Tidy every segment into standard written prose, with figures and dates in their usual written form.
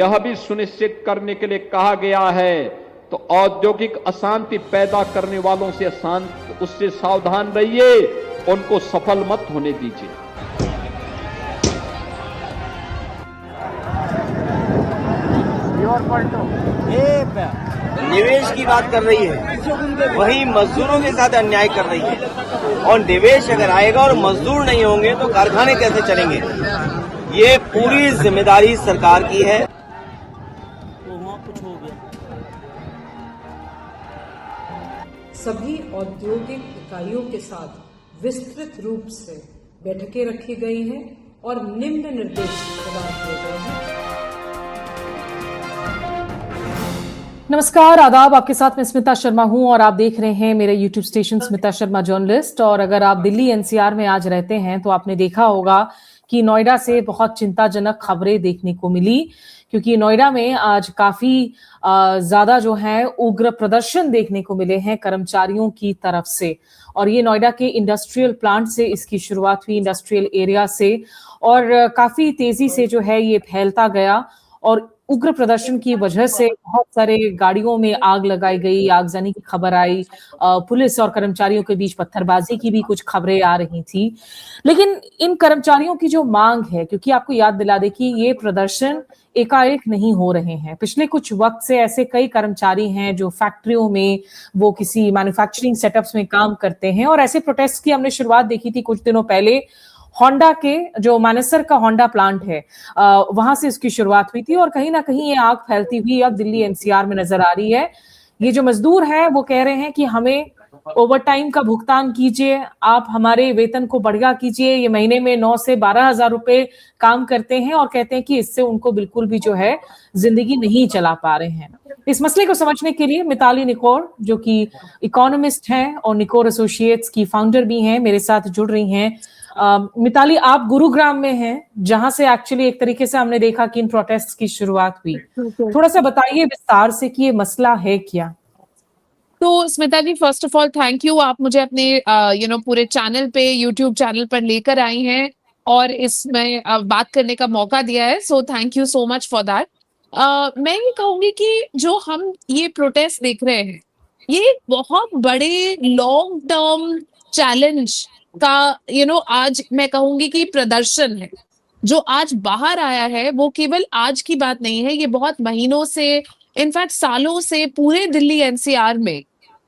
यह भी सुनिश्चित करने के लिए कहा गया है तो औद्योगिक अशांति पैदा करने वालों से उससे सावधान रहिए, उनको सफल मत होने दीजिए। निवेश की बात कर रही है, वही मजदूरों के साथ अन्याय कर रही है। और निवेश अगर आएगा और मजदूर नहीं होंगे तो कारखाने कैसे चलेंगे? ये पूरी जिम्मेदारी सरकार की है। सभी औद्योगिक इकाइयों के साथ विस्तृत रूप से बैठकें रखी गई हैं और निम्न निर्देश प्रदान किए गए हैं। नमस्कार, आदाब। आपके साथ मैं स्मिता शर्मा हूं और आप देख रहे हैं मेरे YouTube station Smita Sharma journalist. और अगर आप दिल्ली एनसीआर में आज रहते हैं तो आपने देखा होगा कि नोएडा से बहुत चिंताजनक खबरें देखने को मिली, क्योंकि नोएडा में आज काफी ज्यादा जो है उग्र प्रदर्शन देखने को मिले हैं कर्मचारियों की तरफ से। और ये नोएडा के इंडस्ट्रियल प्लांट से इसकी शुरुआत हुई, इंडस्ट्रियल एरिया से, और काफी तेजी से जो है ये फैलता गया। और उग्र प्रदर्शन की वजह से बहुत सारे गाड़ियों में आग लगाई गई, आगजनी की खबर आई, पुलिस और कर्मचारियों के बीच पत्थरबाजी की भी कुछ खबरें आ रही थी। लेकिन इन कर्मचारियों की जो मांग है, क्योंकि आपको याद दिला दे कि ये प्रदर्शन एकाएक नहीं हो रहे हैं, पिछले कुछ वक्त से ऐसे कई कर्मचारी हैं जो फैक्ट्रियों में, वो किसी मैन्युफैक्चरिंग सेटअप्स में काम करते हैं, और ऐसे प्रोटेस्ट की हमने शुरुआत देखी थी कुछ दिनों पहले। होंडा के जो मानेसर का होंडा प्लांट है वहां से इसकी शुरुआत हुई थी, और कहीं ना कहीं ये आग फैलती हुई अब दिल्ली एनसीआर में नजर आ रही है। ये जो मजदूर हैं वो कह रहे हैं कि हमें ओवर टाइम का भुगतान कीजिए, आप हमारे वेतन को बढ़िया कीजिए। ये महीने में 9 से 12 हजार रुपए काम करते हैं और कहते हैं कि इससे उनको बिल्कुल भी जो है जिंदगी नहीं चला पा रहे हैं। इस मसले को समझने के लिए मिताली निकोर, जो कि इकोनॉमिस्ट हैं और निकोर एसोसिएट्स की फाउंडर भी हैं, मेरे साथ जुड़ रही हैं। मिताली, आप गुरुग्राम में हैं, जहां से एक्चुअली एक तरीके से हमने देखा कि इन प्रोटेस्ट की शुरुआत हुई। थोड़ा सा बताइए विस्तार से कि ये मसला है क्या। तो Smita ji, first of all thank you, आप मुझे अपने पूरे चैनल पे, यूट्यूब चैनल पर लेकर आई हैं और इसमें बात करने का मौका दिया है। So thank you so much for that. मैं ये कहूंगी कि जो हम ये प्रोटेस्ट देख रहे हैं, ये बहुत बड़े लॉन्ग टर्म चैलेंज का आज मैं कहूंगी कि प्रदर्शन है। जो आज बाहर आया है वो केवल आज की बात नहीं है, ये बहुत महीनों से, इनफैक्ट सालों से पूरे दिल्ली एनसीआर में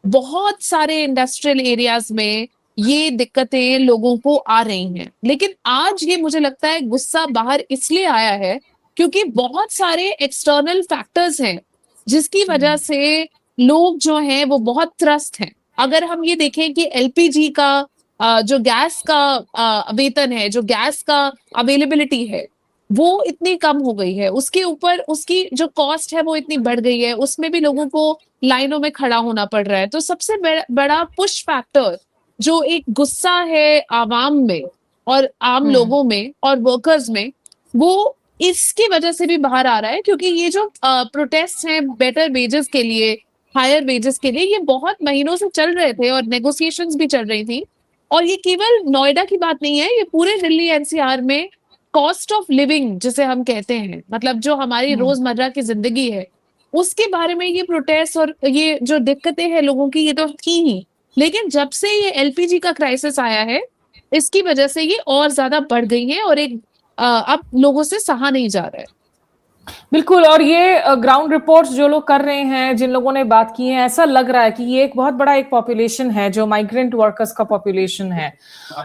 बहुत सारे इंडस्ट्रियल एरियाज में ये दिक्कतें लोगों को आ रही हैं। लेकिन आज ये मुझे लगता है गुस्सा बाहर इसलिए आया है क्योंकि बहुत सारे एक्सटर्नल फैक्टर्स हैं जिसकी वजह से लोग जो हैं वो बहुत त्रस्त हैं। अगर हम ये देखें कि एलपीजी का जो गैस का वेतन है, जो गैस का अवेलेबिलिटी है, वो इतनी कम हो गई है, उसके ऊपर उसकी जो कॉस्ट है वो इतनी बढ़ गई है, उसमें भी लोगों को लाइनों में खड़ा होना पड़ रहा है। तो सबसे बड़ा पुश फैक्टर जो एक गुस्सा है आवाम में और आम लोगों में और वर्कर्स में, वो इसकी वजह से भी बाहर आ रहा है। क्योंकि ये जो प्रोटेस्ट हैं बेटर वेजेस के लिए, हायर वेजेस के लिए, ये बहुत महीनों से चल रहे थे और नेगोशिएशंस भी चल रही थी। और ये केवल नोएडा की बात नहीं है, ये पूरे दिल्ली एनसीआर में कॉस्ट ऑफ लिविंग जिसे हम कहते हैं, मतलब जो हमारी रोजमर्रा की जिंदगी है, उसके बारे में ये प्रोटेस्ट और ये जो दिक्कतें हैं लोगों की, ये तो थी ही। लेकिन जब से ये एलपीजी का क्राइसिस आया है, इसकी वजह से ये और ज्यादा बढ़ गई है और एक अब लोगों से सहा नहीं जा रहा है। बिल्कुल। और ये ग्राउंड रिपोर्ट्स जो लोग कर रहे हैं, जिन लोगों ने बात की है, ऐसा लग रहा है कि ये एक बहुत बड़ा एक पॉपुलेशन है जो माइग्रेंट वर्कर्स का पॉपुलेशन है।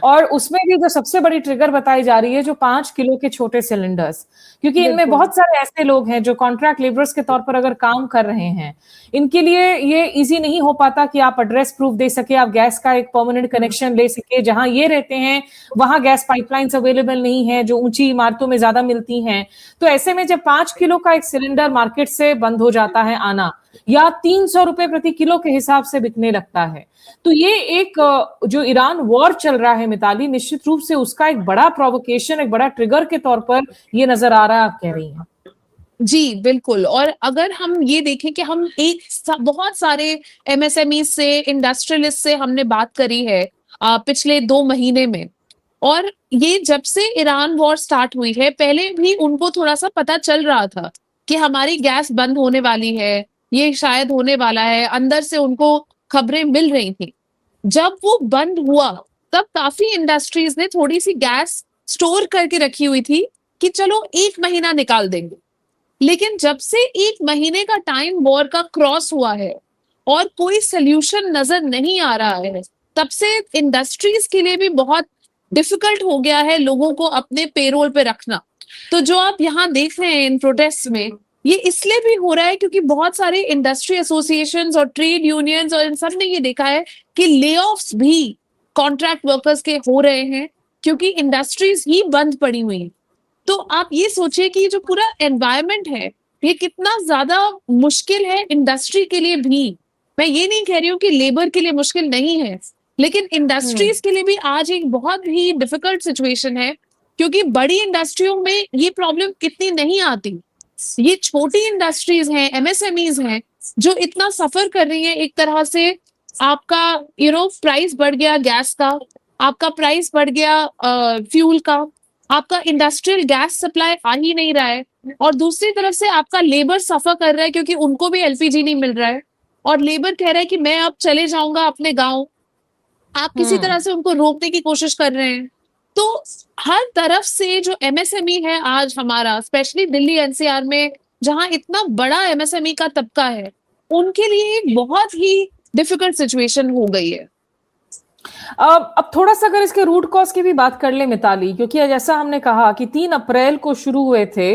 और उसमें भी जो सबसे बड़ी ट्रिगर बताई जा रही है जो 5 किलो के छोटे सिलेंडर्स, क्योंकि इनमें बहुत सारे ऐसे लोग हैं जो कॉन्ट्रैक्ट लेबरर्स के तौर पर अगर काम कर रहे हैं, इनके लिए ये इजी नहीं हो पाता कि आप एड्रेस प्रूफ दे सके, आप गैस का एक परमानेंट कनेक्शन ले सके। जहां ये रहते हैं वहां गैस पाइपलाइंस अवेलेबल नहीं है जो ऊंची इमारतों में ज्यादा मिलती हैं। तो ऐसे में जब 5 किलो का एक सिलेंडर मार्केट से बंद हो जाता है आना, या 300 रुपए प्रति किलो के हिसाब से बिकने लगता है, तो ये एक जो ईरान वॉर चल रहा है मिताली, निश्चित रूप से उसका एक बड़ा प्रोवोकेशन, एक बड़ा ट्रिगर के तौर पर ये नजर आ रहा है, आप कह रही हैं। जी बिल्कुल। और अगर हम ये देखें कि हम बहुत सारे एमएसएमई से, इंडस्ट्रियलिस्ट से हमने बात करी है पिछले 2 महीने में, और ये जब से ईरान वॉर स्टार्ट हुई है, पहले भी उनको थोड़ा सा पता चल रहा था कि हमारी गैस बंद होने वाली है, ये शायद होने वाला है, अंदर से उनको खबरें मिल रही थी। जब वो बंद हुआ तब काफी इंडस्ट्रीज ने थोड़ी सी गैस स्टोर करके रखी हुई थी कि चलो 1 महीना निकाल देंगे। लेकिन जब से 1 महीने का टाइम वॉर का क्रॉस हुआ है और कोई सोल्यूशन नजर नहीं आ रहा है, तब से इंडस्ट्रीज के लिए भी बहुत डिफिकल्ट हो गया है लोगों को अपने पेरोल पे रखना। तो जो आप यहाँ देख रहे हैं इन प्रोटेस्ट में, ये इसलिए भी हो रहा है क्योंकि बहुत सारे इंडस्ट्री एसोसिएशंस और ट्रेड यूनियंस और इन सब ने ये देखा है कि ले ऑफ्स भी कॉन्ट्रैक्ट वर्कर्स के हो रहे हैं क्योंकि इंडस्ट्रीज ही बंद पड़ी हुई हैं। तो आप ये सोचिए कि जो पूरा एनवायरनमेंट है ये कितना ज्यादा मुश्किल है इंडस्ट्री के लिए भी। मैं ये नहीं कह रही हूँ कि लेबर के लिए मुश्किल नहीं है, लेकिन इंडस्ट्रीज के लिए भी आज एक बहुत ही डिफिकल्ट सिचुएशन है क्योंकि बड़ी इंडस्ट्रियों में ये प्रॉब्लम कितनी नहीं आती। ये छोटी इंडस्ट्रीज हैं, एमएसएमईज हैं जो इतना सफर कर रही हैं। एक तरह से आपका प्राइस बढ़ गया गैस का, आपका प्राइस बढ़ गया फ्यूल का, आपका इंडस्ट्रियल गैस सप्लाई आ ही नहीं रहा है, और दूसरी तरफ से आपका लेबर सफर कर रहा है क्योंकि उनको भी एलपीजी नहीं मिल रहा है और लेबर कह रहा है कि मैं अब चले जाऊंगा अपने गांव। आप किसी तरह से उनको रोकने की कोशिश कर रहे हैं। तो हर तरफ से जो एमएसएमई है आज हमारा, स्पेशली दिल्ली एनसीआर में जहां इतना बड़ा एमएसएमई का तबका है, उनके लिए एक बहुत ही डिफिकल्ट सिचुएशन हो गई है। अब थोड़ा सा अगर इसके रूट कॉज की भी बात कर ले मिताली, क्योंकि जैसा हमने कहा कि 3 अप्रैल को शुरू हुए थे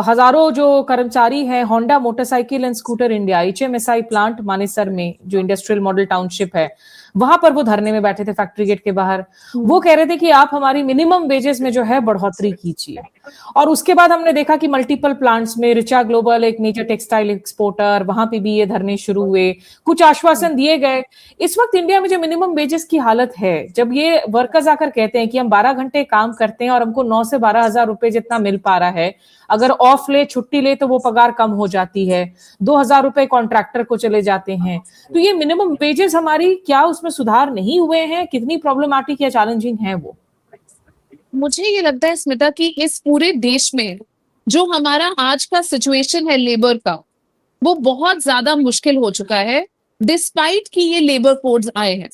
हजारों जो कर्मचारी हैं Honda motorcycle and scooter India HMSI plant Manesar में जो इंडस्ट्रियल मॉडल टाउनशिप है, वहां पर वो धरने में बैठे थे फैक्ट्री गेट के बाहर। वो कह रहे थे कि आप हमारी मिनिमम वेजेस में जो है बढ़ोतरी कीजिए। और उसके बाद हमने देखा कि मल्टीपल प्लांट्स में रिचा ग्लोबल एक मेजर टेक्सटाइल एक्सपोर्टर, वहां पे भी ये धरने शुरू हुए, कुछ आश्वासन दिए गए। इस वक्त इंडिया में जो मिनिमम वेजेस की हालत है, जब ये वर्कर्स आकर कहते हैं कि हम 12 घंटे काम करते हैं और हमको 9 से 12 हजार रुपए जितना मिल पा रहा है, अगर ऑफ ले छुट्टी ले तो वो पगार कम हो जाती है, 2,000 रुपए कॉन्ट्रैक्टर को चले जाते हैं, तो ये मिनिमम वेजेस हमारी क्या उसमें सुधार नहीं हुए हैं? कितनी प्रॉब्लमैटिक या चैलेंजिंग है वो? मुझे ये लगता है स्मिता कि इस पूरे देश में जो हमारा आज का सिचुएशन है लेबर का, वो बहुत ज्यादा मुश्किल हो चुका है डिस्पाइट कि ये लेबर कोड्स आए हैं।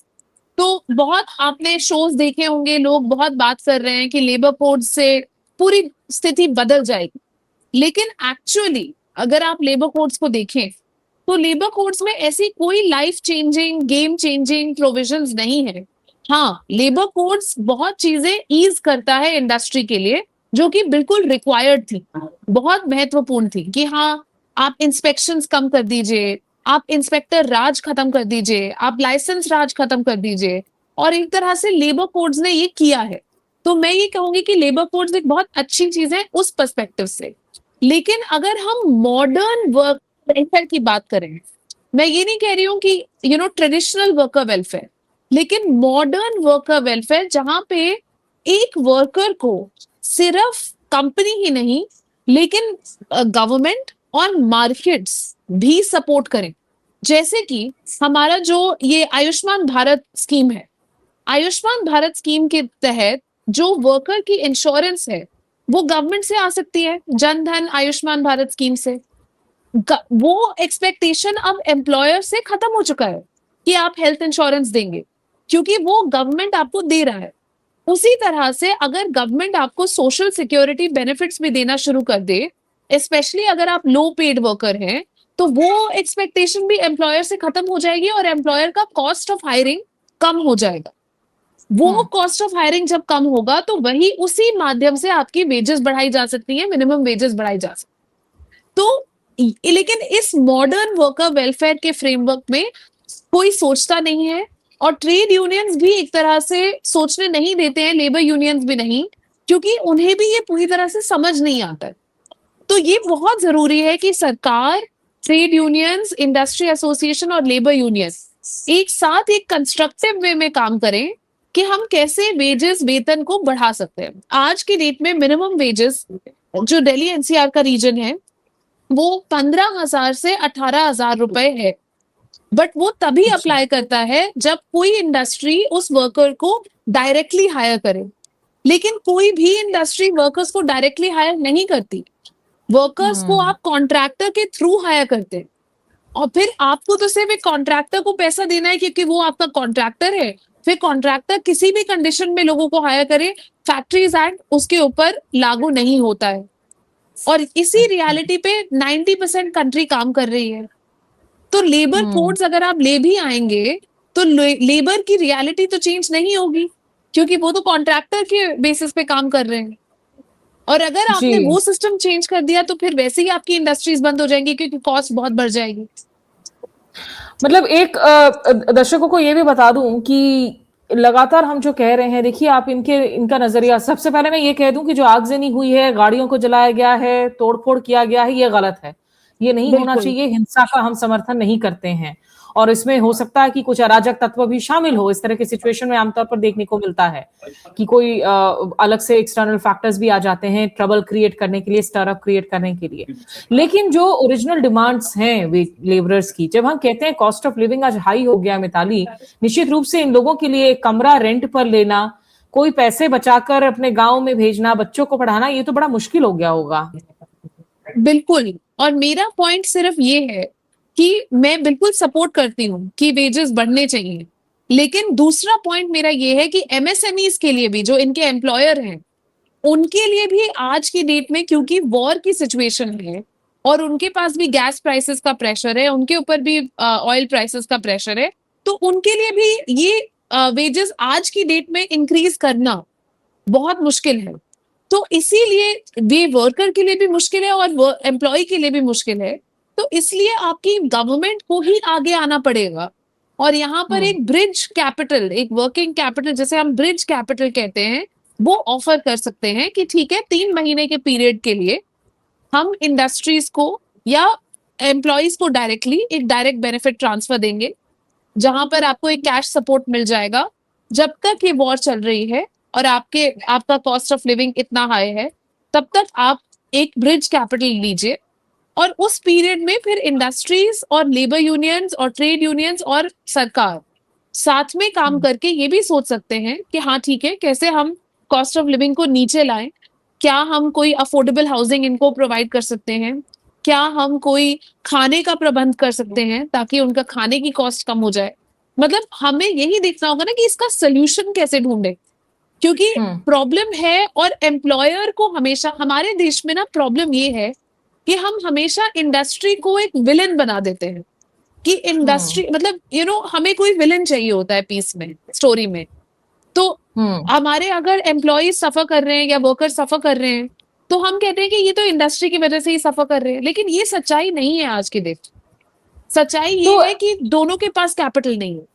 तो बहुत आपने शोज देखे होंगे, लोग बहुत बात कर रहे हैं कि लेबर कोड से पूरी स्थिति बदल जाएगी, लेकिन एक्चुअली अगर आप लेबर कोड्स को देखें तो लेबर कोड्स में ऐसी कोई life changing game changing provisions नहीं है। हाँ, लेबर कोड्स बहुत चीजें ईज करता है इंडस्ट्री के लिए जो कि बिल्कुल रिक्वायर्ड थी, बहुत महत्वपूर्ण थी कि हाँ आप इंस्पेक्शंस कम कर दीजिए, आप इंस्पेक्टर राज खत्म कर दीजिए, आप लाइसेंस राज खत्म कर दीजिए, और एक तरह से लेबर कोड्स ने ये किया है। तो मैं ये कहूंगी कि लेबर कोड्स एक बहुत अच्छी चीज है उस पर्सपेक्टिव से। लेकिन अगर हम मॉडर्न वर्क वेलफेयर की बात करें, मैं ये नहीं कह रही हूँ कि ट्रेडिशनल वर्कर वेलफेयर, लेकिन मॉडर्न वर्कर वेलफेयर जहां पे एक वर्कर को सिर्फ कंपनी ही नहीं लेकिन गवर्नमेंट और मार्केट्स भी सपोर्ट करें। जैसे कि हमारा जो ये आयुष्मान भारत स्कीम है, आयुष्मान भारत स्कीम के तहत जो वर्कर की इंश्योरेंस है वो गवर्नमेंट से आ सकती है, जन धन आयुष्मान भारत स्कीम से। वो एक्सपेक्टेशन अब एम्प्लॉयर से खत्म हो चुका है कि आप हेल्थ इंश्योरेंस देंगे, क्योंकि वो गवर्नमेंट आपको दे रहा है। उसी तरह से अगर गवर्नमेंट आपको सोशल सिक्योरिटी बेनिफिट्स भी देना शुरू कर दे, स्पेशली अगर आप लो पेड वर्कर हैं, तो वो एक्सपेक्टेशन भी एम्प्लॉयर से खत्म हो जाएगी और एम्प्लॉयर का कॉस्ट ऑफ हायरिंग कम हो जाएगा। वो कॉस्ट ऑफ हायरिंग जब कम होगा तो वही उसी माध्यम से आपकी वेजेस बढ़ाई जा सकती है, मिनिमम वेजेस बढ़ाई जा सकती। तो लेकिन इस मॉडर्न वर्कर वेलफेयर के फ्रेमवर्क में कोई सोचता नहीं है, और ट्रेड यूनियंस भी एक तरह से सोचने नहीं देते हैं, लेबर यूनियंस भी नहीं, क्योंकि उन्हें भी ये पूरी तरह से समझ नहीं आता। तो ये बहुत जरूरी है कि सरकार, ट्रेड यूनियंस, इंडस्ट्री एसोसिएशन और लेबर यूनियंस एक साथ एक कंस्ट्रक्टिव वे में काम करें कि हम कैसे वेजेस, वेतन को बढ़ा सकते हैं। आज की डेट में मिनिमम वेजेस जो दिल्ली एनसीआर का रीजन है वो 15,000 से 18,000 रुपए है, बट वो तभी अप्लाई करता है जब कोई इंडस्ट्री उस वर्कर को डायरेक्टली हायर करे। लेकिन कोई भी इंडस्ट्री वर्कर्स को डायरेक्टली हायर नहीं करती। वर्कर्स को आप कॉन्ट्रैक्टर के थ्रू हायर करते हैं और फिर आपको तो सिर्फ एक कॉन्ट्रैक्टर को पैसा देना है क्योंकि वो आपका कॉन्ट्रैक्टर है। फिर कॉन्ट्रैक्टर किसी भी कंडीशन में लोगों को हायर करे, फैक्ट्रीज एक्ट उसके ऊपर लागू नहीं होता है। और इसी रियलिटी पे 90% कंट्री काम कर रही है। तो लेबर कोड्स अगर आप ले भी आएंगे तो लेबर की रियलिटी तो चेंज नहीं होगी क्योंकि वो तो कॉन्ट्रैक्टर के बेसिस पे काम कर रहे हैं। और अगर आपने वो सिस्टम चेंज कर दिया तो फिर वैसे ही आपकी इंडस्ट्रीज बंद हो जाएंगी क्योंकि कॉस्ट बहुत बढ़ जाएगी। मतलब एक दर्शकों को ये भी बता दूं कि लगातार हम जो कह रहे हैं, देखिए आप इनका नजरिया, सबसे पहले मैं ये कह दूं कि जो आगजनी हुई है, गाड़ियों को जलाया गया है, तोड़फोड़ किया गया है, ये गलत है, ये नहीं होना चाहिए। हिंसा का हम समर्थन नहीं करते हैं और इसमें हो सकता है कि कुछ अराजक तत्व भी शामिल हो। इस तरह की सिचुएशन में आमतौर पर देखने को मिलता है कि कोई अलग से एक्सटर्नल फैक्टर्स भी आ जाते हैं ट्रबल क्रिएट करने के लिए, स्टरअप क्रिएट करने के लिए। लेकिन जो ओरिजिनल डिमांड्स हैं लेबरर्स की, जब हम कहते हैं कॉस्ट ऑफ लिविंग आज हाई हो गया मिताली, निश्चित रूप से इन लोगों के लिए एक कमरा रेंट पर लेना, कोई पैसे बचाकर अपने गांव में भेजना, बच्चों को पढ़ाना, ये तो बड़ा मुश्किल हो गया होगा। बिल्कुल। और मेरा पॉइंट सिर्फ ये है कि मैं बिल्कुल सपोर्ट करती हूँ कि वेजेस बढ़ने चाहिए, लेकिन दूसरा पॉइंट मेरा ये है कि एमएसएमईज के लिए भी, जो इनके एम्प्लॉयर हैं, उनके लिए भी आज की डेट में, क्योंकि वॉर की सिचुएशन है और उनके पास भी गैस प्राइसेस का प्रेशर है, उनके ऊपर भी ऑयल प्राइसेस का प्रेशर है, तो उनके लिए भी ये वेजेस आज की डेट में इंक्रीज करना बहुत मुश्किल है। तो इसीलिए वे वर्कर के लिए भी मुश्किल है और एम्प्लॉय के लिए भी मुश्किल है। तो इसलिए आपकी गवर्नमेंट को ही आगे आना पड़ेगा और यहाँ पर एक ब्रिज कैपिटल, एक वर्किंग कैपिटल, जैसे हम ब्रिज कैपिटल कहते हैं, वो ऑफर कर सकते हैं कि ठीक है 3 महीने के पीरियड के लिए हम इंडस्ट्रीज को या एम्प्लॉयज को डायरेक्टली एक डायरेक्ट बेनिफिट ट्रांसफर देंगे, जहां पर आपको एक कैश सपोर्ट मिल जाएगा जब तक ये वॉर चल रही है और आपका कॉस्ट ऑफ लिविंग इतना हाई है, तब तक आप एक ब्रिज कैपिटल लीजिए। और उस पीरियड में फिर इंडस्ट्रीज और लेबर यूनियंस और ट्रेड यूनियंस और सरकार साथ में काम करके ये भी सोच सकते हैं कि हाँ ठीक है, कैसे हम कॉस्ट ऑफ लिविंग को नीचे लाएं, क्या हम कोई अफोर्डेबल हाउसिंग इनको प्रोवाइड कर सकते हैं, क्या हम कोई खाने का प्रबंध कर सकते हैं ताकि उनका खाने की कॉस्ट कम हो जाए। मतलब हमें यही देखना होगा ना कि इसका सोल्यूशन कैसे ढूंढे, क्योंकि प्रॉब्लम है। और एम्प्लॉयर को हमेशा, हमारे देश में ना प्रॉब्लम ये है कि हम हमेशा इंडस्ट्री को एक विलन बना देते हैं कि इंडस्ट्री मतलब हमें कोई विलन चाहिए होता है पीस में, स्टोरी में। तो हमारे अगर एम्प्लॉय सफर कर रहे हैं या वर्कर सफर कर रहे हैं तो हम कहते हैं कि ये तो इंडस्ट्री की वजह से ही सफर कर रहे हैं, लेकिन ये सच्चाई नहीं है। आज के दिन सच्चाई ये है कि दोनों के पास कैपिटल नहीं है।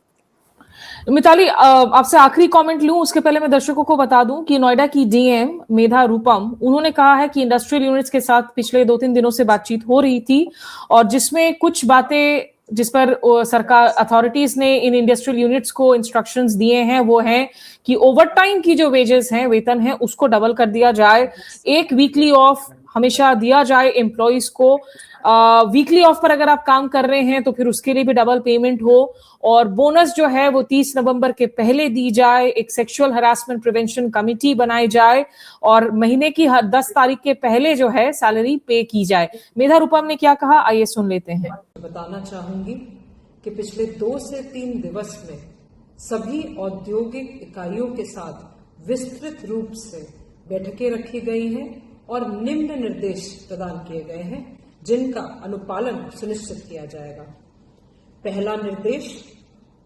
मिताली, आपसे आखिरी कमेंट लूं उसके पहले मैं दर्शकों को बता दूं कि नोएडा की डीएम मेधा रूपम, उन्होंने कहा है कि इंडस्ट्रियल यूनिट्स के साथ पिछले 2-3 दिनों से बातचीत हो रही थी और जिसमें कुछ बातें जिस पर सरकार अथॉरिटीज ने इन इंडस्ट्रियल यूनिट्स को इंस्ट्रक्शंस दिए हैं वो हैं कि ओवरटाइम की जो वेजेस हैं, वेतन है, उसको डबल कर दिया जाए, एक वीकली ऑफ हमेशा दिया जाए एम्प्लॉइज को। वीकली ऑफ पर अगर आप काम कर रहे हैं तो फिर उसके लिए भी डबल पेमेंट हो और बोनस जो है वो 30 नवंबर के पहले दी जाए। एक सेक्सुअल हरासमेंट प्रिवेंशन कमिटी बनाई जाए और महीने की 10 तारीख के पहले जो है सैलरी पे की जाए। मेधा रूपम ने क्या कहा, आइए सुन लेते हैं। बताना चाहूंगी कि पिछले 2 से 3 दिवस में सभी औद्योगिक इकाइयों के साथ विस्तृत रूप से बैठकें रखी गई हैं और निम्न निर्देश प्रदान किए गए हैं जिनका अनुपालन सुनिश्चित किया जाएगा। पहला निर्देश,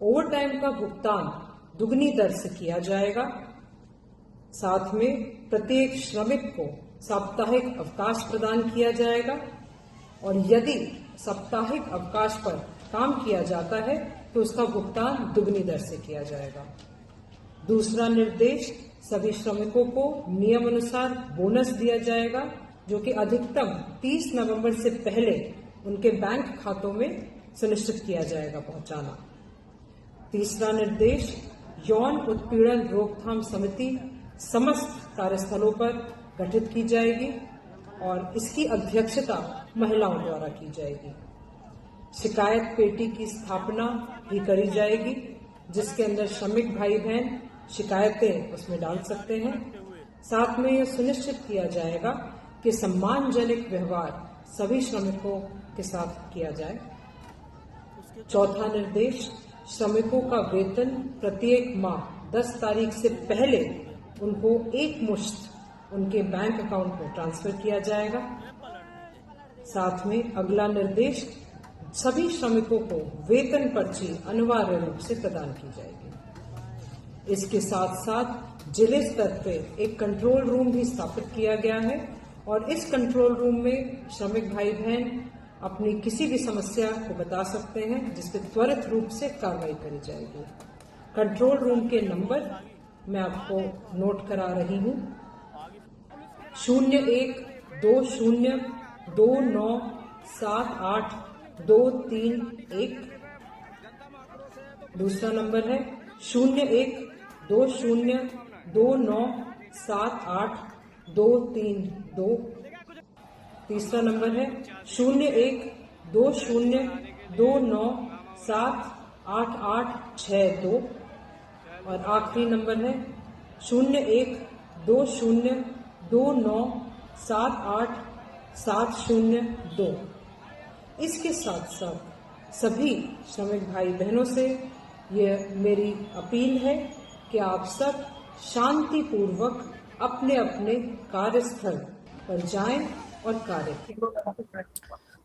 ओवरटाइम का भुगतान दुगनी दर से किया जाएगा। साथ में प्रत्येक श्रमिक को साप्ताहिक अवकाश प्रदान किया जाएगा और यदि साप्ताहिक अवकाश पर काम किया जाता है तो उसका भुगतान दुगनी दर से किया जाएगा। दूसरा निर्देश, सभी श्रमिकों को नियम अनुसार बोनस दिया जाएगा जो कि अधिकतम 30 नवंबर से पहले उनके बैंक खातों में सुनिश्चित किया जाएगा पहुंचाना। तीसरा निर्देश, यौन उत्पीड़न रोकथाम समिति समस्त कार्यस्थलों पर गठित की जाएगी और इसकी अध्यक्षता महिलाओं द्वारा की जाएगी। शिकायत पेटी की स्थापना भी करी जाएगी जिसके अंदर श्रमिक भाई बहन शिकायतें उसमें डाल सकते हैं। साथ में यह सुनिश्चित किया जाएगा कि सम्मानजनक व्यवहार सभी श्रमिकों के साथ किया जाए। चौथा निर्देश, श्रमिकों का वेतन प्रत्येक माह 10 तारीख से पहले उनको एक मुश्त उनके बैंक अकाउंट में ट्रांसफर किया जाएगा। साथ में अगला निर्देश, सभी श्रमिकों को वेतन पर्ची अनिवार्य रूप से प्रदान की जाएगी। इसके साथ साथ जिले स्तर पे एक कंट्रोल रूम भी स्थापित किया गया है और इस कंट्रोल रूम में श्रमिक भाई बहन अपनी किसी भी समस्या को बता सकते हैं, जिस पर त्वरित रूप से कार्रवाई करी जाएगी। कंट्रोल रूम के नंबर मैं आपको नोट करा रही हूं। 0120297823 दूसरा नंबर है 0120297823 तीसरा नंबर है 012029788862 और आखिरी नंबर है 012029787702। इसके साथ साथ सभी श्रमिक भाई बहनों से ये मेरी अपील है कि आप सब शांतिपूर्वक अपने अपने कार्यस्थल पर जाएं और कार्य करें।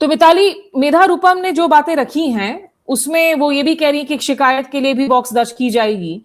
तो मिताली, मेधा रूपम ने जो बातें रखी हैं उसमें वो ये भी कह रही है कि शिकायत के लिए भी बॉक्स दर्ज की जाएगी,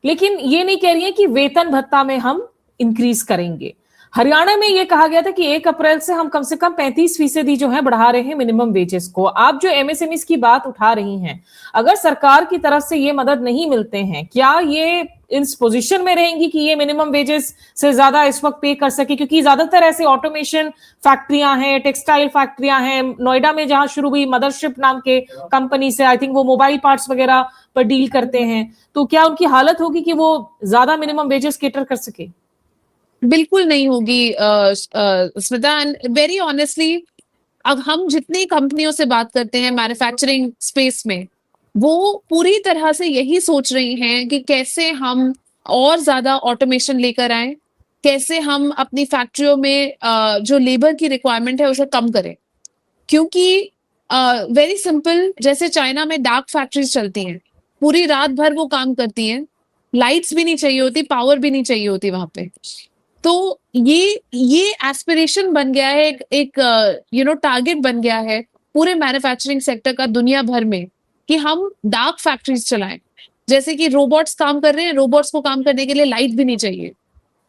लेकिन ये नहीं कह रही है कि वेतन भत्ता में हम इंक्रीज करेंगे। हरियाणा में ये कहा गया था कि 1 अप्रैल से हम कम से कम 35% जो है बढ़ा रहे हैं मिनिमम वेजेस को। आप जो एमएसएमईज की बात उठा रही हैं, अगर सरकार की तरफ से ये मदद नहीं मिलते हैं, क्या ये इस पोजीशन में रहेंगी कि ये मिनिमम वेजेस से ज्यादा इस वक्त पे कर सके? क्योंकि ज्यादातर ऐसे ऑटोमेशन फैक्ट्रियां हैं, टेक्सटाइल फैक्ट्रियां हैं। नोएडा में जहां शुरू हुई मदरशिप नाम के कंपनी से, आई थिंक वो मोबाइल पार्ट्स वगैरह पर डील करते हैं, तो क्या उनकी हालत होगी कि वो ज्यादा मिनिमम वेजेस केटर कर सके? बिल्कुल नहीं होगी स्मिता। एंड वेरी ऑनेस्टली, अब हम जितनी कंपनियों से बात करते हैं मैन्युफैक्चरिंग स्पेस में, वो पूरी तरह से यही सोच रही हैं कि कैसे हम और ज्यादा ऑटोमेशन लेकर आए, कैसे हम अपनी फैक्ट्रियों में जो लेबर की रिक्वायरमेंट है उसे कम करें। क्योंकि वेरी सिंपल, जैसे चाइना में डार्क फैक्ट्रीज चलती हैं, पूरी रात भर वो काम करती हैं, लाइट्स भी नहीं चाहिए होती, पावर भी नहीं चाहिए होती वहां पे। तो ये एस्पिरेशन बन गया है, एक टारगेट बन गया है पूरे मैन्युफैक्चरिंग सेक्टर का दुनिया भर में कि हम डार्क फैक्ट्रीज चलाएं। जैसे कि रोबोट्स काम कर रहे हैं, रोबोट्स को काम करने के लिए लाइट भी नहीं चाहिए।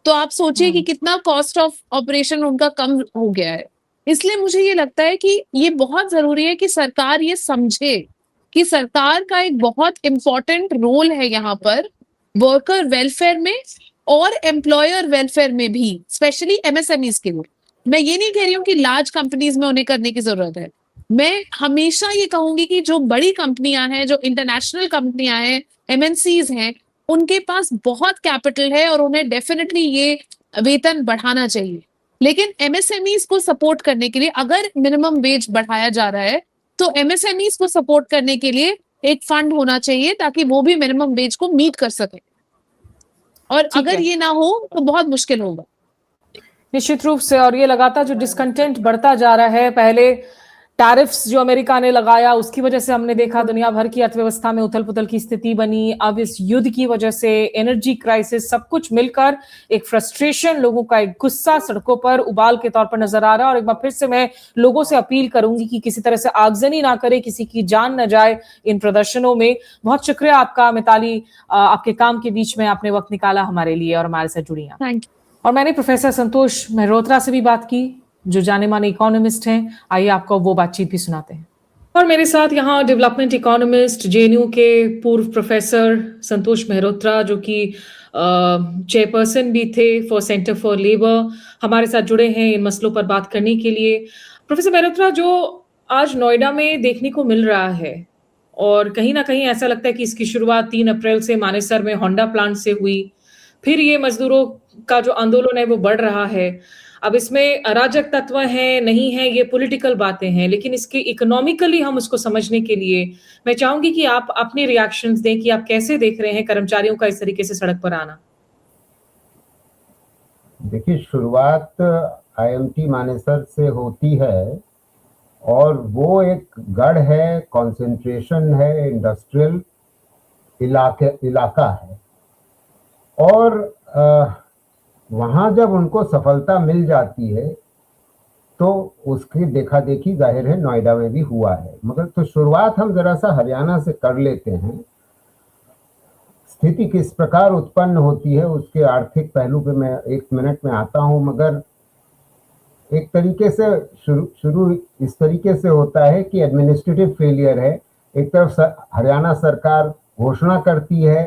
तो आप सोचिए कि कितना कॉस्ट ऑफ ऑपरेशन उनका कम हो गया है। इसलिए मुझे ये लगता है कि ये बहुत जरूरी है कि सरकार ये समझे कि सरकार का एक बहुत इंपॉर्टेंट रोल है यहाँ पर वर्कर वेलफेयर में और एम्प्लॉयर वेलफेयर में भी, स्पेशली एमएसएमईज के लिए। मैं ये नहीं कह रही हूँ कि लार्ज कंपनीज में उन्हें करने की जरूरत है। मैं हमेशा ये कहूंगी कि जो बड़ी कंपनियां हैं, जो इंटरनेशनल कंपनियां हैं, एमएनसीज हैं, उनके पास बहुत कैपिटल है और उन्हें डेफिनेटली ये वेतन बढ़ाना चाहिए। लेकिन एमएसएमईज को सपोर्ट करने के लिए अगर मिनिमम वेज बढ़ाया जा रहा है तो एमएसएमईज को सपोर्ट करने के लिए एक फंड होना चाहिए ताकि वो भी मिनिमम वेज को मीट कर सके। और अगर ये ना हो तो बहुत मुश्किल होगा निश्चित रूप से। और ये लगातार जो डिस्कंटेंट बढ़ता जा रहा है, पहले टैरिफ्स जो अमेरिका ने लगाया उसकी वजह से हमने देखा दुनिया भर की अर्थव्यवस्था में उथल पुथल की स्थिति बनी। अब इस युद्ध की वजह से एनर्जी क्राइसिस, सब कुछ मिलकर एक फ्रस्ट्रेशन, लोगों का एक गुस्सा सड़कों पर उबाल के तौर पर नजर आ रहा है। और एक बार फिर से मैं लोगों से अपील करूंगी कि किसी तरह से आगजनी ना करे, किसी की जान न जाए इन प्रदर्शनों में। बहुत शुक्रिया आपका मिताली, आपके काम के बीच में आपने वक्त निकाला हमारे लिए और हमारे साथ जुड़ी। Thank you. और मैंने प्रोफेसर संतोष मेहरोत्रा से भी बात की जो जाने माने इकोनॉमिस्ट हैं। आइए आपको वो बातचीत भी सुनाते हैं। और मेरे साथ यहाँ डेवलपमेंट इकोनॉमिस्ट, जेएनयू के पूर्व प्रोफेसर संतोष मेहरोत्रा, जो कि चेयरपर्सन भी थे फॉर सेंटर फॉर लेबर, हमारे साथ जुड़े हैं इन मसलों पर बात करने के लिए। प्रोफेसर मेहरोत्रा, जो आज नोएडा में देखने को मिल रहा है और कहीं ना कहीं ऐसा लगता है कि इसकी शुरुआत 3 अप्रैल से मानेसर में होंडा प्लांट से हुई, फिर ये मजदूरों का जो आंदोलन है वो बढ़ रहा है। अब इसमें अराजक तत्व हैं नहीं है, ये पॉलिटिकल बातें हैं, लेकिन इसके इकोनॉमिकली हम उसको समझने के लिए मैं चाहूंगी कि आप अपने रिएक्शंस दें कि आप कैसे देख रहे हैं कर्मचारियों का इस तरीके से सड़क पर आना। देखिए, शुरुआत IMT मानेसर से होती है और वो एक गढ़ है, कंसंट्रेशन है, इंडस्ट्रियल इलाका है। और वहाँ जब उनको सफलता मिल जाती है तो उसकी देखा देखी जाहिर है नोएडा में भी हुआ है। मगर तो शुरुआत हम जरा सा हरियाणा से कर लेते हैं। स्थिति किस प्रकार उत्पन्न होती है उसके आर्थिक पहलू पे मैं 1 मिनट में आता हूं, मगर एक तरीके से शुरू इस तरीके से होता है कि एडमिनिस्ट्रेटिव फेलियर है। एक तरफ हरियाणा सरकार घोषणा करती है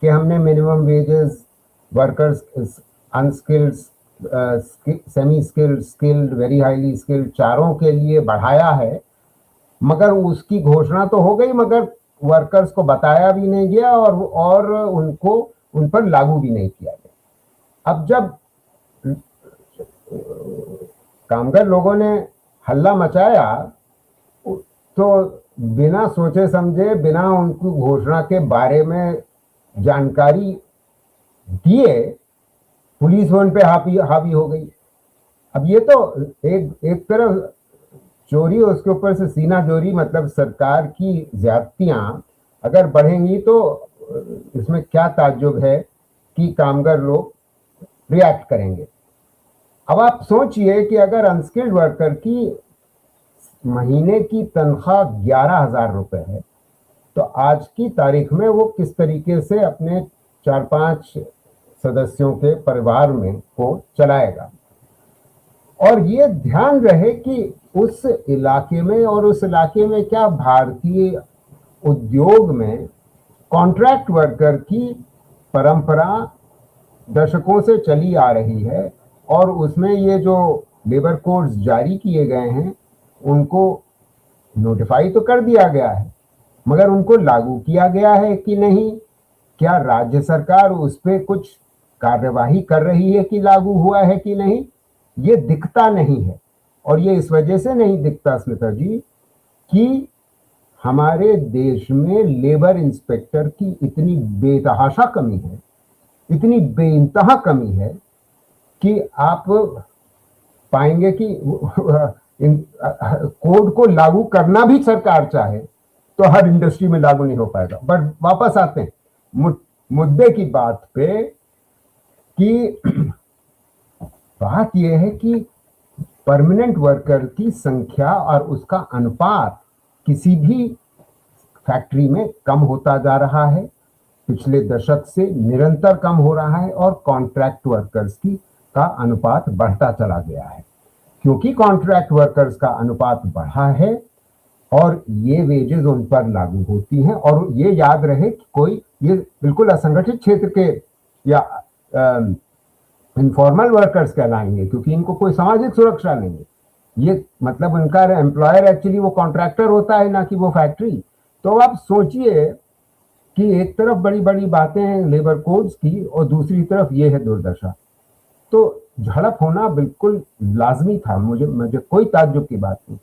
कि हमने minimum wages workers, unskilled, semi skilled, skilled, very highly skilled, चारों के लिए बढ़ाया है। मगर उसकी घोषणा तो हो गई, मगर वर्कर्स को बताया भी नहीं गया और उनको उन पर लागू भी नहीं किया गया। अब जब कामगार लोगों ने हल्ला मचाया तो बिना सोचे समझे, बिना उनको घोषणा के बारे में जानकारी दिए, पुलिस उन पे हावी हो गई। अब ये तो एक तरफ चोरी, उसके ऊपर से सीना जोरी, मतलब सरकार की ज्यादतियां अगर बढ़ेंगी तो इसमें क्या ताज्जुब है कि कामगार लोग रिएक्ट करेंगे। अब आप सोचिए कि अगर अनस्किल्ड वर्कर की महीने की तनख्वाह 11,000 रुपए है तो आज की तारीख में वो किस तरीके से अपने 4-5 सदस्यों के परिवार में को चलाएगा। और ये ध्यान रहे कि उस इलाके में, और उस इलाके में क्या भारतीय उद्योग में कॉन्ट्रैक्ट वर्कर की परंपरा दशकों से चली आ रही है और उसमें ये जो लेबर कोड्स जारी किए गए हैं उनको नोटिफाई तो कर दिया गया है, मगर उनको लागू किया गया है कि नहीं, क्या राज्य सरकार उस पर कुछ कार्यवाही कर रही है कि लागू हुआ है कि नहीं, ये दिखता नहीं है। और ये इस वजह से नहीं दिखता स्मिता जी कि हमारे देश में लेबर इंस्पेक्टर की इतनी बेतहाशा कमी है, इतनी बेइंतहा कमी है कि आप पाएंगे कि कोड को लागू करना भी सरकार चाहे तो हर इंडस्ट्री में लागू नहीं हो पाएगा। बट वापस आते हैं मुद्दे की बात पे कि बात यह है कि परमानेंट वर्कर की संख्या और उसका अनुपात किसी भी फैक्ट्री में कम होता जा रहा है, पिछले दशक से निरंतर कम हो रहा है, और कॉन्ट्रैक्ट वर्कर्स का अनुपात बढ़ता चला गया है। क्योंकि कॉन्ट्रैक्ट वर्कर्स का अनुपात बढ़ा है और ये वेजेस उन पर लागू होती हैं, और ये याद रहे कि कोई ये बिल्कुल असंगठित क्षेत्र के या इनफॉर्मल वर्कर्स कहलाएंगे क्योंकि इनको कोई सामाजिक सुरक्षा नहीं है। ये मतलब उनका एम्प्लॉयर एक्चुअली वो कॉन्ट्रैक्टर होता है, ना कि वो फैक्ट्री। तो आप सोचिए कि एक तरफ बड़ी बड़ी बातें हैं लेबर कोड्स की और दूसरी तरफ ये है दुर्दशा। तो झड़प होना बिल्कुल लाजमी था, मुझे कोई ताज्जुब की बात नहीं।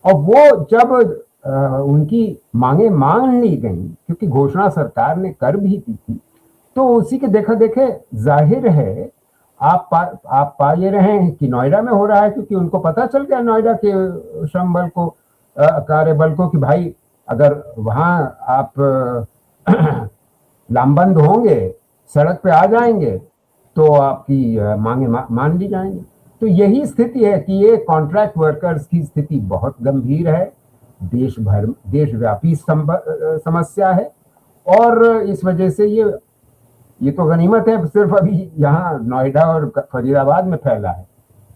और वो जब उनकी मांगे मान ली गई, क्योंकि घोषणा सरकार ने कर भी दी थी, तो उसी के देखा देखे जाहिर है आप पा ये रहे हैं कि नोएडा में हो रहा है, क्योंकि उनको पता चल गया नोएडा के श्रम बल को, कार्य बल को, कि भाई अगर वहां आप लामबंद होंगे, सड़क पे आ जाएंगे तो आपकी मांगे मान ली जाएंगी। तो यही स्थिति है कि ये कॉन्ट्रैक्ट वर्कर्स की स्थिति बहुत गंभीर है, देशव्यापी समस्या है, और इस वजह से ये तो गनीमत है सिर्फ अभी यहाँ नोएडा और फरीदाबाद में फैला है।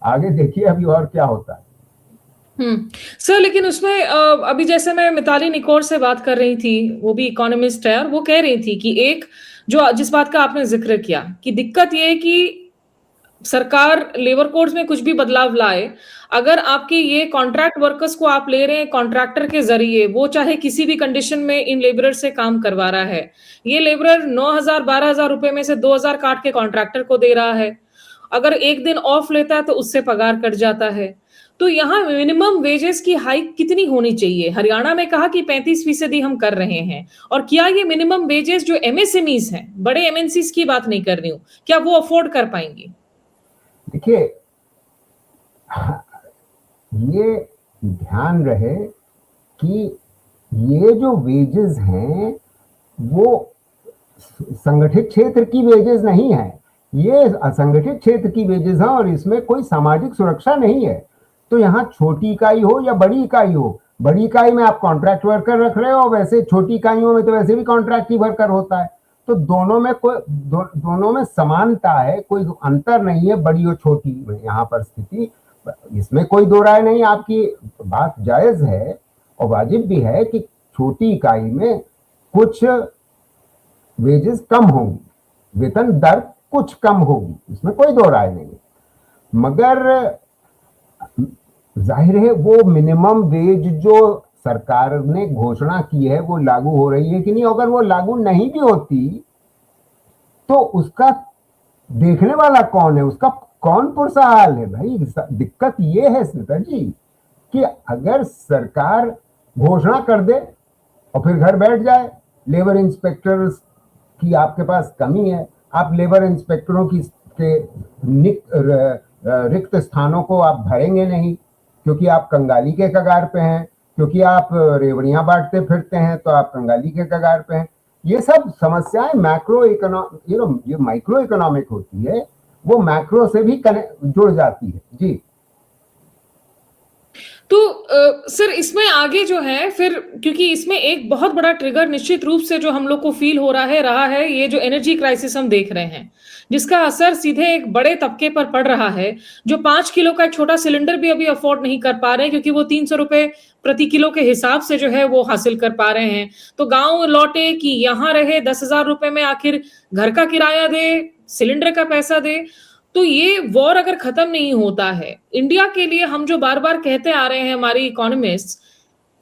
आगे देखिए अभी और क्या होता है। सर, लेकिन उसमें अभी जैसे मैं मिताली निकोर से बात कर रही थी, वो भी इकोनॉमिस्ट है, और वो कह रही थी कि एक जो जिस बात का आपने जिक्र किया कि दिक्कत ये है कि सरकार लेबर कोड्स में कुछ भी बदलाव लाए, अगर आपके ये कॉन्ट्रैक्ट वर्कर्स को आप ले रहे हैं कॉन्ट्रैक्टर के जरिए, वो चाहे किसी भी कंडीशन में इन लेबरर से काम करवा रहा है, ये लेबरर 9,000-12,000 रुपए में से 2,000 काट के कॉन्ट्रैक्टर को दे रहा है, अगर एक दिन ऑफ लेता है तो उससे पगार कट जाता है। तो यहाँ मिनिमम वेजेस की हाइक कितनी होनी चाहिए? हरियाणा में कहा कि 35% हम कर रहे हैं, और क्या ये मिनिमम वेजेस जो MSMEs हैं, बड़े MNCs की बात नहीं कर रही हूँ, क्या वो अफोर्ड कर पाएंगे? देखिए, ये ध्यान रहे कि ये जो वेजेस हैं वो संगठित क्षेत्र की वेजेस नहीं है, ये असंगठित क्षेत्र की वेजेस हैं और इसमें कोई सामाजिक सुरक्षा नहीं है। तो यहाँ छोटी इकाई हो या बड़ी इकाई हो, बड़ी इकाई में आप कॉन्ट्रैक्ट वर्कर रख रहे हो, वैसे छोटी इकाइयों में तो वैसे भी कॉन्ट्रैक्ट ही वर्कर होता है। तो दोनों में दोनों में समानता है, कोई अंतर नहीं है बड़ी और छोटी में यहाँ पर स्थिति, इसमें कोई दो राय नहीं। आपकी बात जायज है और वाजिब भी है कि छोटी इकाई में कुछ वेजेस कम होंगी, वेतन दर कुछ कम होगी, इसमें कोई दो राय नहीं। मगर जाहिर है वो मिनिमम वेज जो सरकार ने घोषणा की है वो लागू हो रही है कि नहीं। अगर वो लागू नहीं भी होती तो उसका देखने वाला कौन है, उसका कौन पुरसा हाल है भाई। दिक्कत ये है स्मिता जी कि अगर सरकार घोषणा कर दे और फिर घर बैठ जाए, लेबर इंस्पेक्टर्स की आपके पास कमी है, आप लेबर इंस्पेक्टरों की के रिक्त स्थानों को आप भरेंगे नहीं क्योंकि आप कंगाली के कगार पे हैं, क्योंकि आप रेवड़ियां बांटते फिरते हैं तो आप कंगाली के कगार पे हैं। ये सब समस्याएं मैक्रो इकोनॉमिक ये माइक्रो इकोनॉमिक होती है, वो मैक्रो से भी जुड़ जाती है जी। तो सर इसमें आगे जो है फिर, क्योंकि इसमें एक बहुत बड़ा ट्रिगर निश्चित रूप से जो हम लोग को फील हो रहा है ये जो एनर्जी क्राइसिस हम देख रहे हैं, जिसका असर सीधे एक बड़े तबके पर पड़ रहा है जो 5 किलो का एक छोटा सिलेंडर भी अभी अफोर्ड नहीं कर पा रहे हैं क्योंकि वो 300 रुपए प्रति किलो के हिसाब से जो है वो हासिल कर पा रहे हैं। तो गांव लौटे कि यहाँ रहे 10,000 रुपए में आखिर घर का किराया दे, सिलेंडर का पैसा दे। तो ये वॉर अगर खत्म नहीं होता है इंडिया के लिए, हम जो बार बार कहते आ रहे हैं हमारी इकोनॉमिस्ट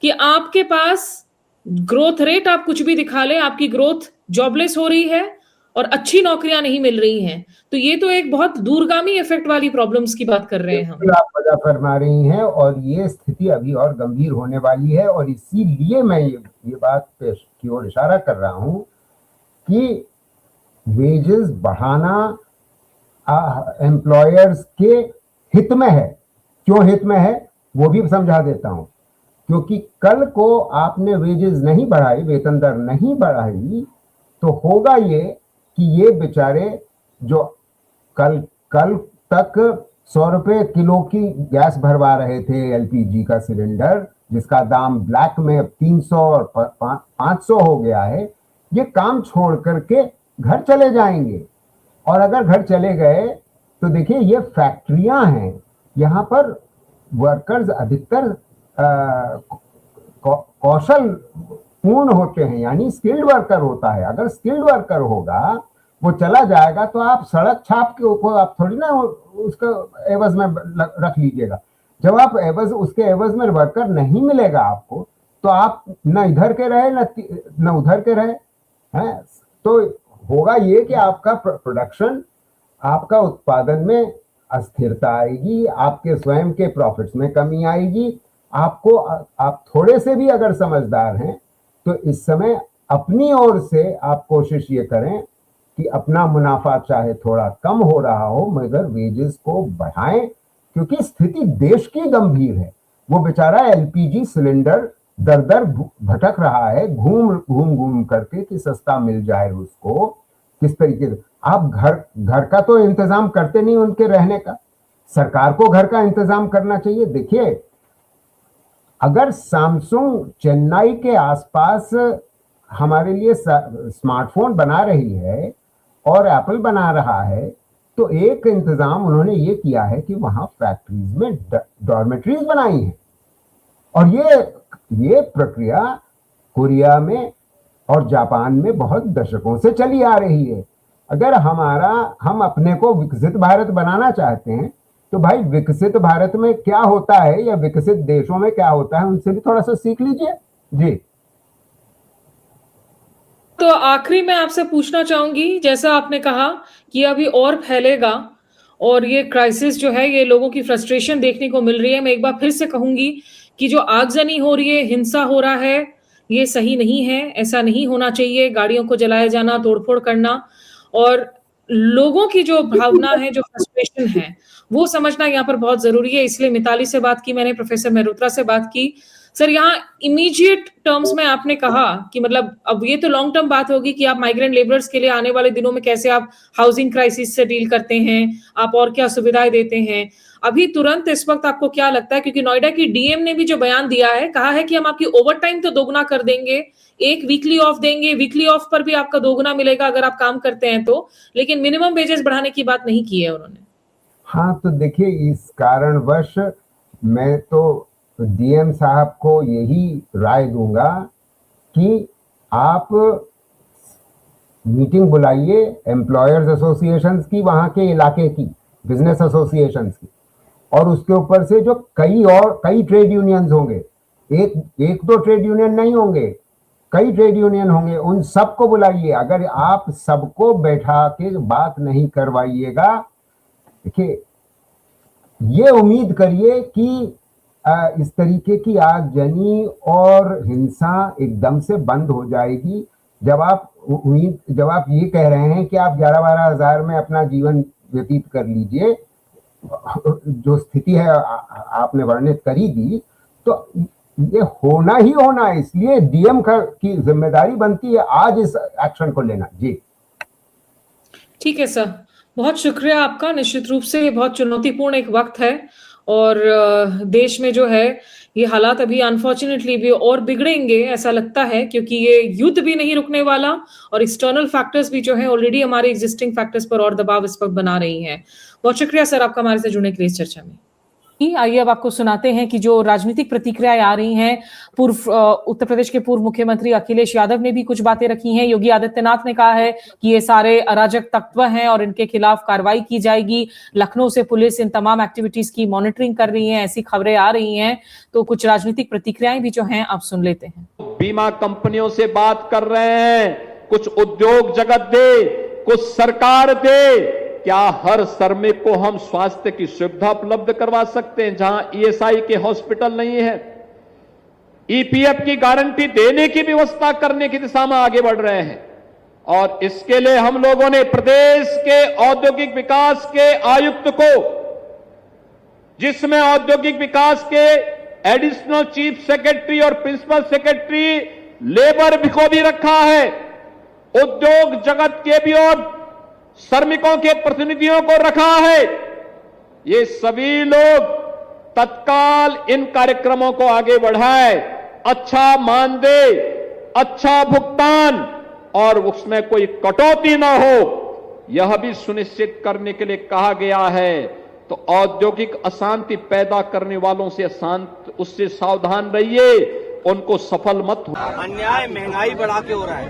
कि आपके पास ग्रोथ रेट आप कुछ भी दिखा ले, आपकी ग्रोथ जॉबलेस हो रही है और अच्छी नौकरियां नहीं मिल रही हैं, तो ये तो एक बहुत दूरगामी इफेक्ट वाली प्रॉब्लम्स की बात कर रहे हैं हम। आप वजह फरमा रही हैं और ये स्थिति अभी और गंभीर होने वाली है और इसीलिए मैं ये बात की ओर इशारा कर रहा हूं कि वेजेस बढ़ाना एम्प्लॉयर्स के हित में है। क्यों हित में है वो भी समझा देता हूं। क्योंकि कल को आपने वेजेस नहीं बढ़ाई, वेतन दर नहीं बढ़ाई, तो होगा ये कि ये बेचारे जो कल तक 100 रुपए किलो की गैस भरवा रहे थे, एलपीजी का सिलेंडर जिसका दाम ब्लैक में अब 300 और 500 हो गया है, ये काम छोड़ करके घर चले जाएंगे। और अगर घर चले गए तो देखिए ये फैक्ट्रियां हैं, यहाँ पर वर्कर्स अधिकतर कौशल पूर्ण होते हैं, यानी स्किल्ड वर्कर होता है। अगर स्किल्ड वर्कर होगा वो चला जाएगा तो आप सड़क छाप के ऊपर आप थोड़ी ना उसका एवज में रख लीजिएगा। जब आप उसके एवज में वर्कर नहीं मिलेगा आपको तो आप न इधर के रहे न उधर के रहे हैं। तो होगा ये कि आपका प्रोडक्शन, आपका उत्पादन में अस्थिरता आएगी, आपके स्वयं के प्रॉफिट्स में कमी आएगी। आप थोड़े से भी अगर समझदार हैं तो इस समय अपनी ओर से आप कोशिश ये करें कि अपना मुनाफा चाहे थोड़ा कम हो रहा हो मगर वेजेस को बढ़ाएं, क्योंकि स्थिति देश की गंभीर है। वो बेचारा एलपीजी सिलेंडर दर दर भटक रहा है, घूम करके कि सस्ता मिल जाए उसको। किस तरीके से आप घर का तो इंतजाम करते नहीं, उनके रहने का। सरकार को घर का इंतजाम करना चाहिए। देखिए अगर सैमसंग चेन्नई के आसपास हमारे लिए स्मार्टफोन बना रही है और एप्पल बना रहा है, तो एक इंतजाम उन्होंने ये किया है कि वहां फैक्ट्रीज में डॉर्मेट्रीज बनाई हैं। और ये प्रक्रिया कोरिया में और जापान में बहुत दशकों से चली आ रही है। अगर हम अपने को विकसित भारत बनाना चाहते हैं तो भाई विकसित भारत में क्या होता है या विकसित देशों में क्या होता है उनसे भी थोड़ा सा सीख लीजिए जी। तो आखिरी में आपसे पूछना चाहूंगी, जैसा आपने कहा कि अभी और फैलेगा और ये क्राइसिस जो है ये लोगों की फ्रस्ट्रेशन देखने को मिल रही है, मैं एक बार फिर से कहूंगी कि जो आगजनी हो रही है, हिंसा हो रहा है, ये सही नहीं है, ऐसा नहीं होना चाहिए। गाड़ियों को जलाया जाना, तोड़फोड़ करना, और लोगों की जो भावना है, जो फ्रस्ट्रेशन है, वो समझना यहाँ पर बहुत जरूरी है। इसलिए मिताली से बात की मैंने, प्रोफेसर मेहरोत्रा से बात की। सर, यहाँ इमीडिएट टर्म्स में आपने कहा कि मतलब अब ये तो लॉन्ग टर्म बात होगी कि आप माइग्रेंट लेबरर्स के लिए आने वाले दिनों में कैसे आप हाउसिंग क्राइसिस से डील करते हैं, आप और क्या सुविधाएं देते हैं। अभी तुरंत इस वक्त आपको क्या लगता है, क्योंकि नोएडा की डीएम ने भी जो बयान दिया है, कहा है कि हम आपकी ओवर टाइम तो दोगुना कर देंगे, एक वीकली ऑफ देंगे, वीकली ऑफ पर भी आपका दोगुना मिलेगा अगर आप काम करते हैं तो, लेकिन मिनिमम वेजेस बढ़ाने की बात नहीं की है उन्होंने। हाँ, तो देखिए, इस कारणवश मैं तो डीएम साहब को यही राय दूंगा कि आप मीटिंग बुलाइए एम्प्लॉयर्स एसोसिएशंस की, वहां के इलाके की बिजनेस एसोसिएशंस की, और उसके ऊपर से जो कई ट्रेड यूनियंस होंगे, एक दो ट्रेड यूनियन नहीं होंगे, कई ट्रेड यूनियन होंगे, उन सबको बुलाइए। अगर आप सबको बैठा के बात नहीं करवाइएगा, देखिए, ये उम्मीद करिए कि इस तरीके की आगजनी और हिंसा एकदम से बंद हो जाएगी। जब आप ये कह रहे हैं कि आप 11-12 हजार में अपना जीवन व्यतीत कर लीजिए, जो स्थिति है आपने वर्णित करी दी, तो ये होना ही होना है। इसलिए डीएम की जिम्मेदारी बनती है आज इस एक्शन को लेना। जी ठीक है सर, बहुत शुक्रिया आपका। निश्चित रूप से ये बहुत चुनौतीपूर्ण एक वक्त है और देश में जो है ये हालात अभी अनफॉर्चुनेटली भी और बिगड़ेंगे ऐसा लगता है, क्योंकि ये युद्ध भी नहीं रुकने वाला और एक्सटर्नल फैक्टर्स भी जो है ऑलरेडी हमारे एग्जिस्टिंग फैक्टर्स पर और दबाव इस वक्त बना रही हैं। बहुत शुक्रिया सर आपका हमारे से जुड़ने के लिए इस चर्चा में। आइए अब आपको सुनाते हैं कि जो राजनीतिक प्रतिक्रियाएं आ रही हैं। उत्तर प्रदेश के पूर्व मुख्यमंत्री अखिलेश यादव ने भी कुछ बातें रखी हैं। योगी आदित्यनाथ ने कहा है कि ये सारे अराजक तत्व हैं और इनके खिलाफ कार्रवाई की जाएगी। लखनऊ से पुलिस इन तमाम एक्टिविटीज की मॉनिटरिंग कर रही है, ऐसी खबरें आ रही हैं। तो कुछ राजनीतिक प्रतिक्रियाएं भी जो हैं आप सुन लेते हैं। बीमा कंपनियों से बात कर रहे हैं, कुछ उद्योग जगत दे, कुछ सरकार दे। क्या हर श्रमिक को हम स्वास्थ्य की सुविधा उपलब्ध करवा सकते हैं जहां ईएसआई के हॉस्पिटल नहीं है? ईपीएफ की गारंटी देने की व्यवस्था करने की दिशा में आगे बढ़ रहे हैं और इसके लिए हम लोगों ने प्रदेश के औद्योगिक विकास के आयुक्त को, जिसमें औद्योगिक विकास के एडिशनल चीफ सेक्रेटरी और प्रिंसिपल सेक्रेटरी लेबर को भी रखा है, उद्योग जगत के भी और श्रमिकों के प्रतिनिधियों को रखा है। ये सभी लोग तत्काल इन कार्यक्रमों को आगे बढ़ाए, अच्छा मानदेय, अच्छा भुगतान और उसमें कोई कटौती ना हो, यह भी सुनिश्चित करने के लिए कहा गया है। तो औद्योगिक अशांति पैदा करने वालों से उससे सावधान रहिए, उनको सफल मत हो। अन्याय महंगाई बढ़ा के हो रहा है,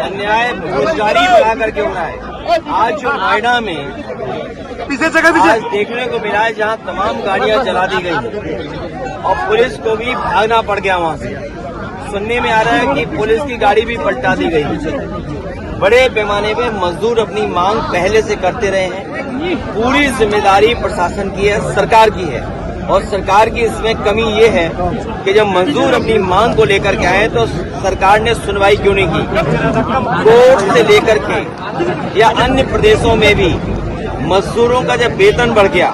अन्याय बेरोजगारी बढ़ा करके हो रहा है। आज जो नोएडा में आज देखने को मिला है, जहां तमाम गाड़ियां जला दी गई और पुलिस को भी भागना पड़ गया वहां से। सुनने में आ रहा है कि पुलिस की गाड़ी भी पलटा दी गई। बड़े पैमाने पे मजदूर अपनी मांग पहले से करते रहे हैं। पूरी जिम्मेदारी प्रशासन की है, सरकार की है और सरकार की इसमें कमी ये है कि जब मजदूर अपनी मांग को लेकर के आए तो सरकार ने सुनवाई क्यों नहीं की। कोर्ट से लेकर के या अन्य प्रदेशों में भी मजदूरों का जब वेतन बढ़ गया,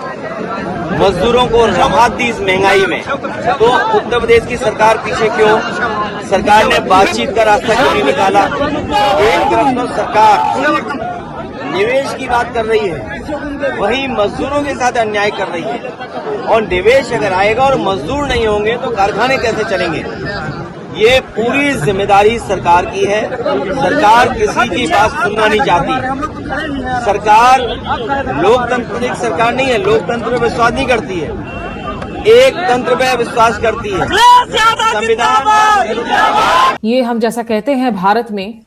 मजदूरों को राहत दी इस महंगाई में, तो उत्तर प्रदेश की सरकार पीछे क्यों? सरकार ने बातचीत का रास्ता क्यों नहीं निकाला? एक तरफ तो सरकार निवेश की बात कर रही है, वहीं मजदूरों के साथ अन्याय कर रही है। और निवेश अगर आएगा और मजदूर नहीं होंगे तो कारखाने कैसे चलेंगे? ये पूरी जिम्मेदारी सरकार की है। सरकार किसी की बात सुनना नहीं चाहती। सरकार लोकतंत्र सरकार नहीं है, लोकतंत्र में विश्वास नहीं करती है, एक तंत्र में विश्वास करती है। संविधान ये हम जैसा कहते हैं भारत में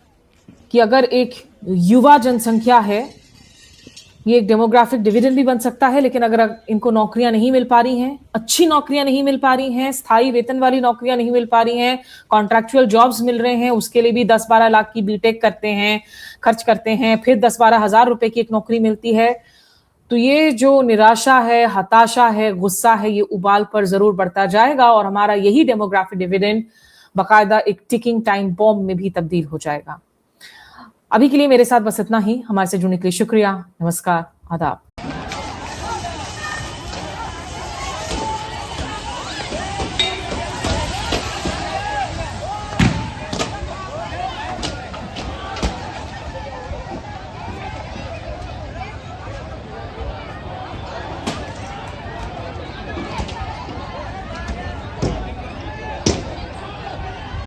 कि अगर एक युवा जनसंख्या है, ये एक डेमोग्राफिक डिविडेंड भी बन सकता है, लेकिन अगर इनको नौकरियां नहीं मिल पा रही हैं, अच्छी नौकरियां नहीं मिल पा रही हैं, स्थायी वेतन वाली नौकरियां नहीं मिल पा रही हैं, कॉन्ट्रैक्चुअल जॉब्स मिल रहे हैं, उसके लिए भी 10-12 लाख की बीटेक करते हैं, खर्च करते हैं, फिर 10-12 हजार रुपए की एक नौकरी मिलती है, तो ये जो निराशा है, हताशा है, गुस्सा है, ये उबाल पर जरूर बढ़ता जाएगा और हमारा यही डेमोग्राफिक डिविडेंड बाकायदा एक टिकिंग टाइम बॉम्ब में भी तब्दील हो जाएगा। अभी के लिए मेरे साथ बस इतना ही। हमारे से जुड़ने के लिए शुक्रिया। नमस्कार, आदाब।